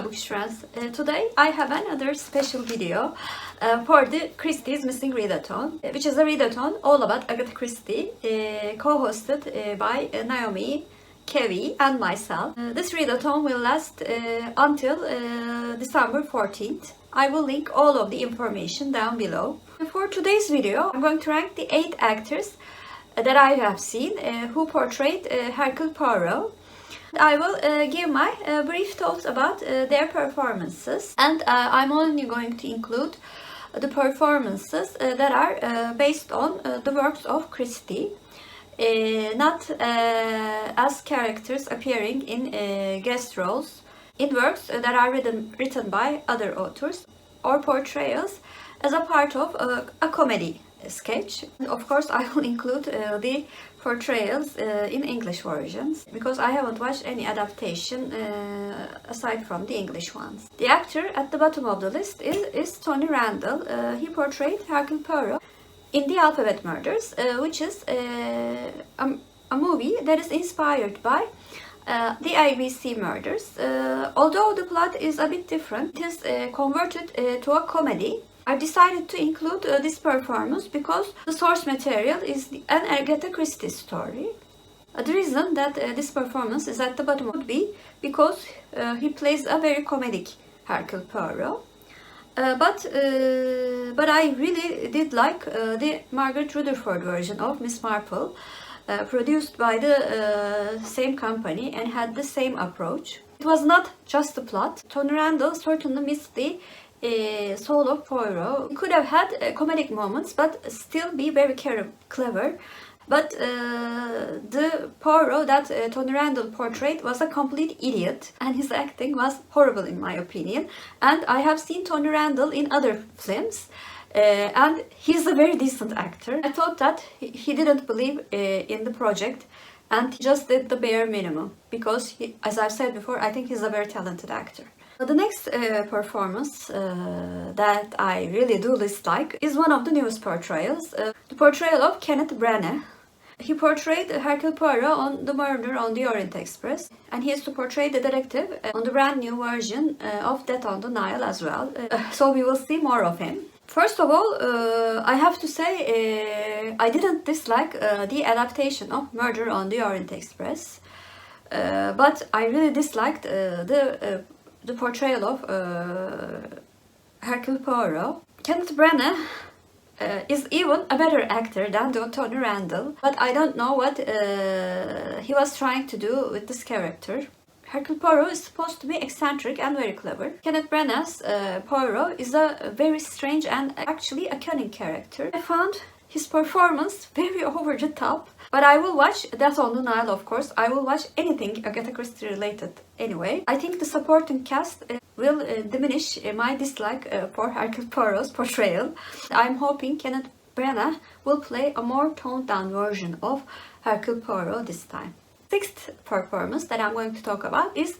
Bookish friends. Today I have another special video for the Christie's Missing Readathon, which is a readathon all about Agatha Christie, co-hosted by Naomi, Kevvie and myself. This readathon will last until December 14th. I will link all of the information down below. For today's video, I'm going to rank the 8 actors that I have seen who portrayed Hercule Poirot. I will give my brief thoughts about their performances, and I'm only going to include the performances that are based on the works of Christie, not as characters appearing in guest roles in works that are written by other authors, or portrayals as a part of a comedy sketch. Of course, I will include the portrayals in English versions, because I haven't watched any adaptation aside from the English ones. The actor at the bottom of the list is Tony Randall. He portrayed Hercule Poirot in The Alphabet Murders, which is a movie that is inspired by the ABC murders. Although the plot is a bit different, it is converted to a comedy. I decided to include this performance because the source material is an Agatha Christie story. The reason that this performance is at the bottom would be because he plays a very comedic Hercule Poirot. But I really did like the Margaret Rutherford version of Miss Marple, produced by the same company and had the same approach. It was not just the plot. Tony Randall certainly missed the soul of Poirot. He could have had comedic moments but still be very clever. But the Poirot that Tony Randall portrayed was a complete idiot, and his acting was horrible in my opinion. And I have seen Tony Randall in other films, and he's a very decent actor. I thought that he didn't believe in the project and he just did the bare minimum, because as I've said before, I think he's a very talented actor. The next performance that I really do dislike is one of the newest portrayals, the portrayal of Kenneth Branagh. He portrayed Hercule Poirot on The Murder on the Orient Express, and he is to portray the detective on the brand new version of Death on the Nile as well, so we will see more of him. First of all, I have to say I didn't dislike the adaptation of Murder on the Orient Express, but I really disliked the portrayal of Hercule Poirot. Kenneth Branagh is even a better actor than Tony Randall, but I don't know what he was trying to do with this character. Hercule Poirot is supposed to be eccentric and very clever. Kenneth Branagh's Poirot is a very strange and actually a cunning character. I found his performance very over the top, but I will watch Death on the Nile, of course. I will watch anything Agatha Christie related anyway. I think the supporting cast will diminish my dislike for Hercule Poirot's portrayal. I'm hoping Kenneth Branagh will play a more toned down version of Hercule Poirot this time. Sixth performance that I'm going to talk about is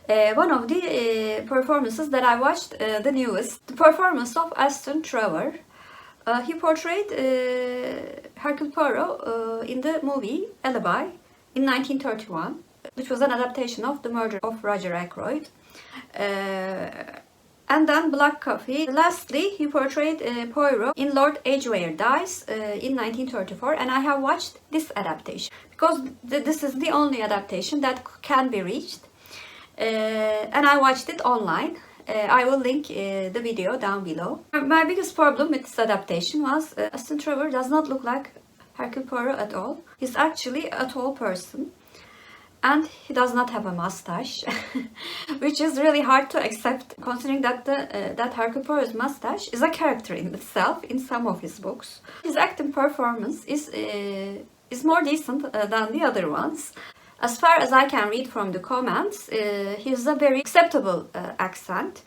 one of the performances that I watched the newest, the performance of Aston Trevor. He portrayed Hercule Poirot in the movie Alibi in 1931, which was an adaptation of The Murder of Roger Ackroyd. And then Black Coffee. Lastly, he portrayed Poirot in Lord Edgeware Dies in 1934, and I have watched this adaptation because this is the only adaptation that can be reached, and I watched it online. I will link the video down below. My biggest problem with this adaptation was Aston Trevor does not look like Hercule Poirot at all. He's actually a tall person, and he does not have a mustache, which is really hard to accept, considering that that Hercule Poirot's mustache is a character in itself in some of his books. His acting performance is more decent than the other ones. As far as I can read from the comments, he has a very acceptable accent.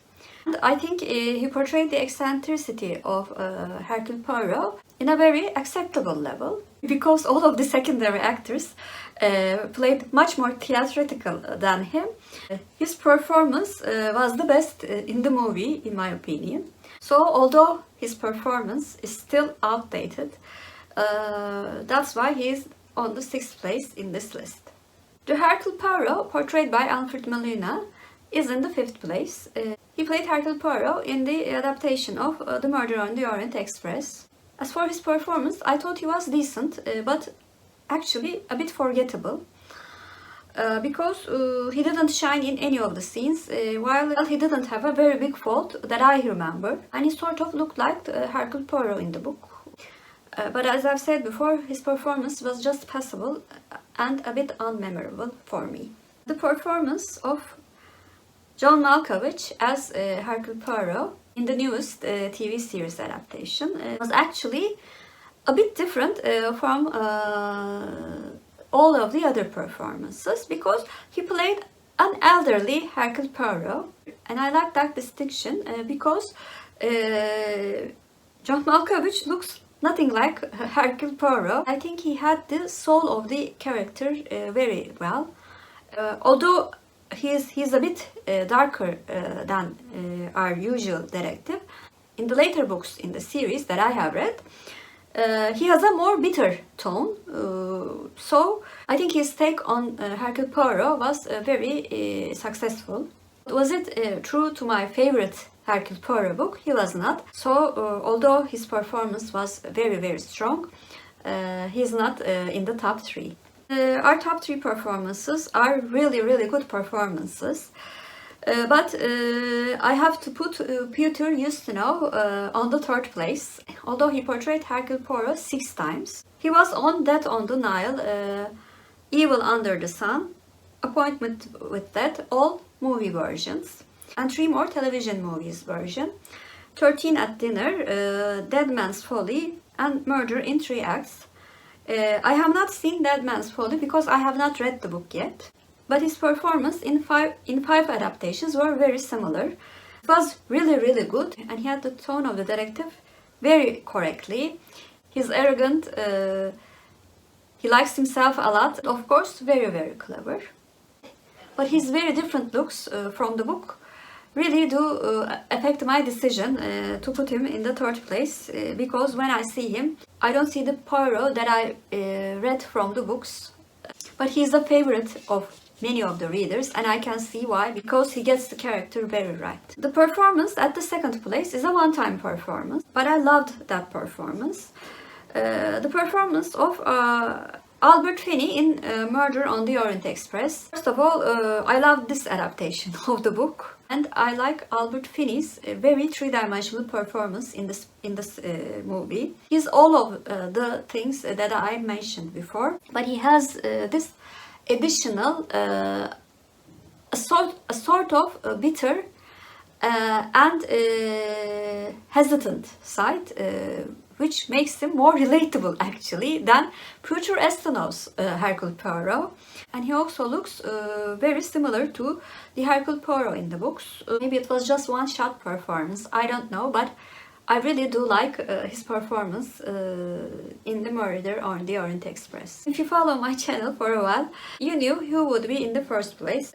And I think he portrayed the eccentricity of Hercule Poirot in a very acceptable level, because all of the secondary actors played much more theatrical than him. His performance was the best in the movie, in my opinion. So although his performance is still outdated, that's why he is on the 6th place in this list. The Hercule Poirot, portrayed by Alfred Molina, is in the 5th place. He played Hercule Poirot in the adaptation of The Murder on the Orient Express. As for his performance, I thought he was decent, but actually a bit forgettable. Because he didn't shine in any of the scenes, while he didn't have a very big fault that I remember, and he sort of looked like Hercule Poirot in the book. But as I've said before, his performance was just passable and a bit unmemorable for me. The performance of John Malkovich as Hercule Poirot in the newest TV series adaptation was actually a bit different from all of the other performances, because he played an elderly Hercule Poirot, and I like that distinction because John Malkovich looks nothing like Hercule Poirot. I think he had the soul of the character very well, although he's a bit darker than our usual detective. In the later books in the series that I have read, he has a more bitter tone, so I think his take on Hercule Poirot was very successful. Was it true to my favorite Hercule Poirot book? He was not. So although his performance was very strong, he's not in the top 3. Our top 3 performances are really good performances. But I have to put Peter Ustinov on the 3rd place. Although he portrayed Hercule Poirot 6 times. He was on Death on the Nile, Evil Under the Sun, Appointment with Death, all movie versions, and 3 more television movies version, 13 at Dinner, Dead Man's Folly, and Murder in 3 Acts. I have not seen Dead Man's Folly because I have not read the book yet. But his performance in five adaptations were very similar. It was really good, and he had the tone of the detective very correctly. He's arrogant, he likes himself a lot, of course very clever. But his very different looks from the book really do affect my decision to put him in the 3rd place, because when I see him, I don't see the Poirot that I read from the books. But he's a favorite of many of the readers, and I can see why, because he gets the character very right. The performance at the 2nd place is a one-time performance, but I loved that performance. The performance of Albert Finney in Murder on the Orient Express. First of all, I love this adaptation of the book, and I like Albert Finney's very three-dimensional performance in this movie. He's all of the things that I mentioned before, but he has this additional a sort of bitter and hesitant side, which makes him more relatable actually than Peter Ustinov's Hercule Poirot. And he also looks very similar to the Hercule Poirot in the books. Maybe it was just one-shot performance, I don't know, but I really do like his performance in The Murder on the Orient Express. If you follow my channel for a while, you knew who would be in the 1st place.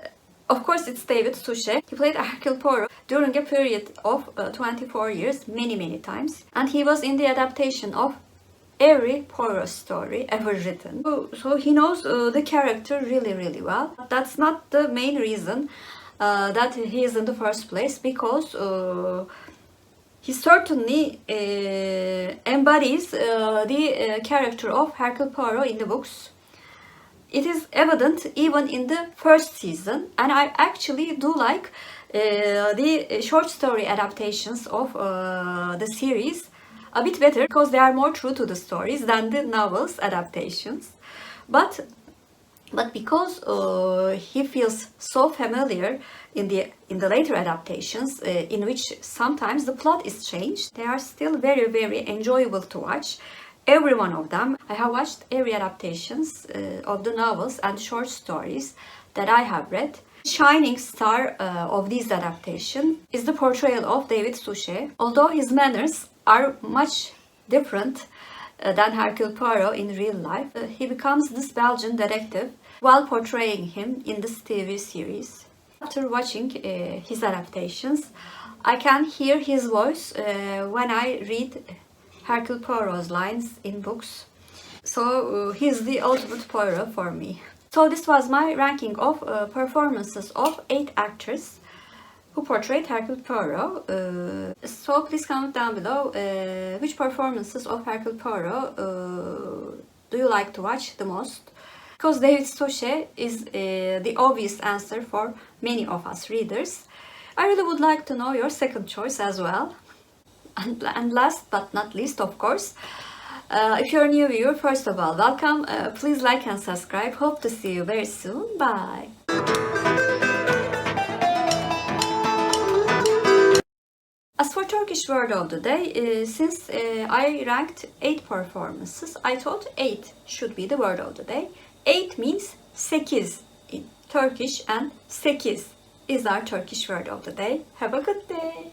Of course, it's David Suchet. He played Hercule Poirot during a period of 24 years, many times. And he was in the adaptation of every Poirot story ever written. So he knows the character really well. That's not the main reason that he is in the 1st place, because he certainly embodies the character of Hercule Poirot in the books. It is evident even in the 1st season, and I actually do like the short story adaptations of the series a bit better, because they are more true to the stories than the novels adaptations. But because he feels so familiar in the later adaptations, in which sometimes the plot is changed, they are still very enjoyable to watch. Every one of them. I have watched every adaptations of the novels and short stories that I have read. Shining star of these adaptations is the portrayal of David Suchet. Although his manners are much different than Hercule Poirot in real life, he becomes this Belgian detective while portraying him in this TV series. After watching his adaptations, I can hear his voice when I read Hercule Poirot's lines in books. So he's the ultimate Poirot for me. So this was my ranking of performances of 8 actors who portrayed Hercule Poirot. So please comment down below which performances of Hercule Poirot do you like to watch the most? Because David Suchet is the obvious answer for many of us readers. I really would like to know your second choice as well. And last but not least, of course, if you're a new viewer, first of all, welcome. Please like and subscribe. Hope to see you very soon. Bye. As for Turkish word of the day, since I ranked 8 performances, I thought 8 should be the word of the day. 8 means 8 in Turkish, and 8 is our Turkish word of the day. Have a good day.